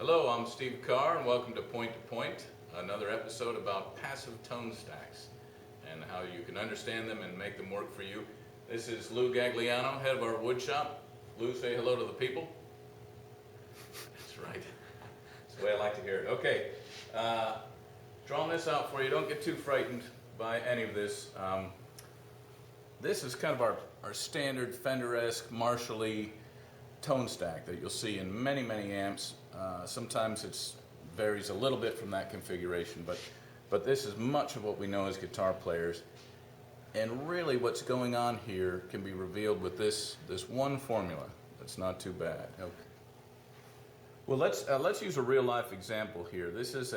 Hello, I'm Steve Carr and welcome to Point, another episode about passive tone stacks and how you can understand them and make them work for you. This is Lou Gagliano, head of our wood shop. Lou, say hello to the people. That's right. That's the way I like to hear it. Okay, drawing this out for you. Don't get too frightened by any of this. This is kind of our standard Fender-esque Marshall-y tone stack that you'll see in many amps. Sometimes it varies a little bit from that configuration, but this is much of what we know as guitar players. And really what's going on here can be revealed with this one formula. That's not too bad. Okay. Well, let's use a real life example here. This is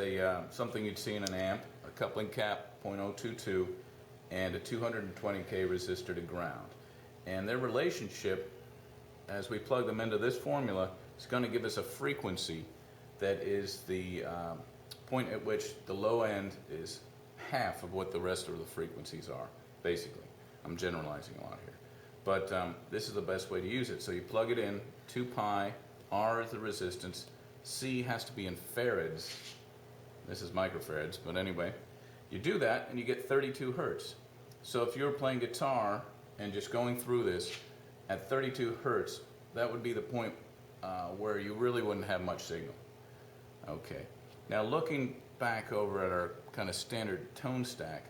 something you'd see in an amp, a coupling cap 0.022 and a 220K resistor to ground. And their relationship, as we plug them into this formula, is going to give us a frequency that is the point at which the low end is half of what the rest of the frequencies are, basically. I'm generalizing a lot here. But this is the best way to use it. So you plug it in, 2 pi, R is the resistance, C has to be in farads. This is microfarads, but anyway. You do that and you get 32 hertz. So if you're playing guitar and just going through this at 32 hertz, that would be the point where you really wouldn't have much signal. Okay. Now looking back over at our kind of standard tone stack,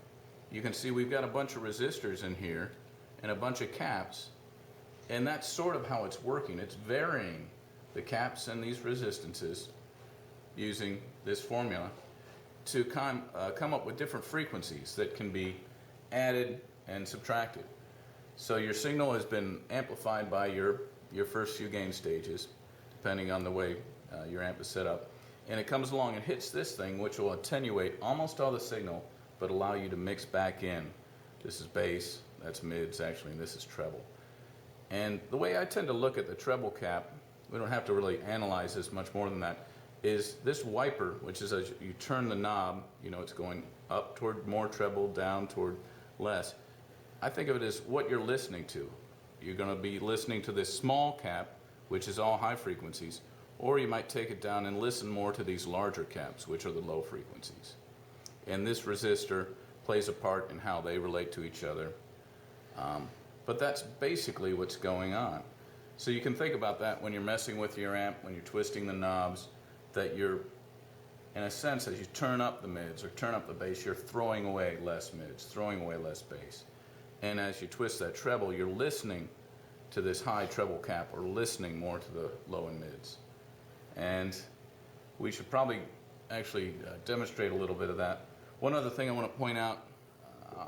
you can see we've got a bunch of resistors in here and a bunch of caps, and that's sort of how it's working. It's varying the caps and these resistances using this formula to come up with different frequencies that can be added and subtracted. So your signal has been amplified by your first few gain stages, depending on the way your amp is set up. And it comes along and hits this thing, which will attenuate almost all the signal, but allow you to mix back in. This is bass, that's mids actually, and this is treble. And the way I tend to look at the treble cap, we don't have to really analyze this much more than that, is this wiper, which is as you turn the knob, you know, it's going up toward more treble, down toward less. I think of it as what you're listening to. You're going to be listening to this small cap, which is all high frequencies, or you might take it down and listen more to these larger caps, which are the low frequencies. And this resistor plays a part in how they relate to each other. But that's basically what's going on. So you can think about that when you're messing with your amp, when you're twisting the knobs, that you're, in a sense, as you turn up the mids or turn up the bass, you're throwing away less mids, throwing away less bass. And as you twist that treble, you're listening to this high treble cap or listening more to the low and mids. And we should probably actually demonstrate a little bit of that. One other thing I want to point out,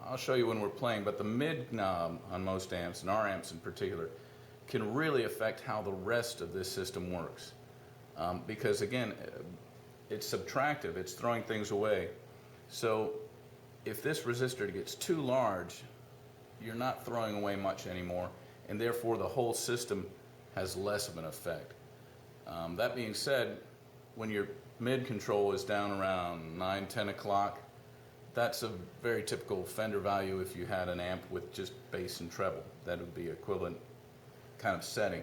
I'll show you when we're playing, but the mid knob on most amps, and our amps in particular, can really affect how the rest of this system works. Because again, it's subtractive, it's throwing things away. So if this resistor gets too large, you're not throwing away much anymore, and therefore the whole system has less of an effect. That being said, when your mid control is down around 9, 10 o'clock, that's a very typical Fender value if you had an amp with just bass and treble. That would be equivalent kind of setting.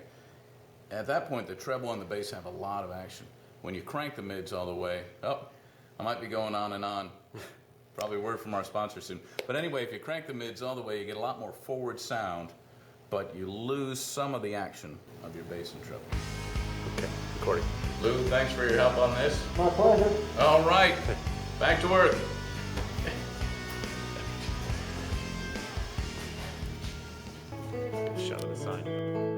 At that point, the treble and the bass have a lot of action. When you crank the mids all the way, I might be going on and on. Probably a word from our sponsor soon. But anyway, if you crank the mids all the way, you get a lot more forward sound, but you lose some of the action of your bass and treble. Okay, recording. Lou, thanks for your help on this. My pleasure. All right, back to work. Shut of the sign.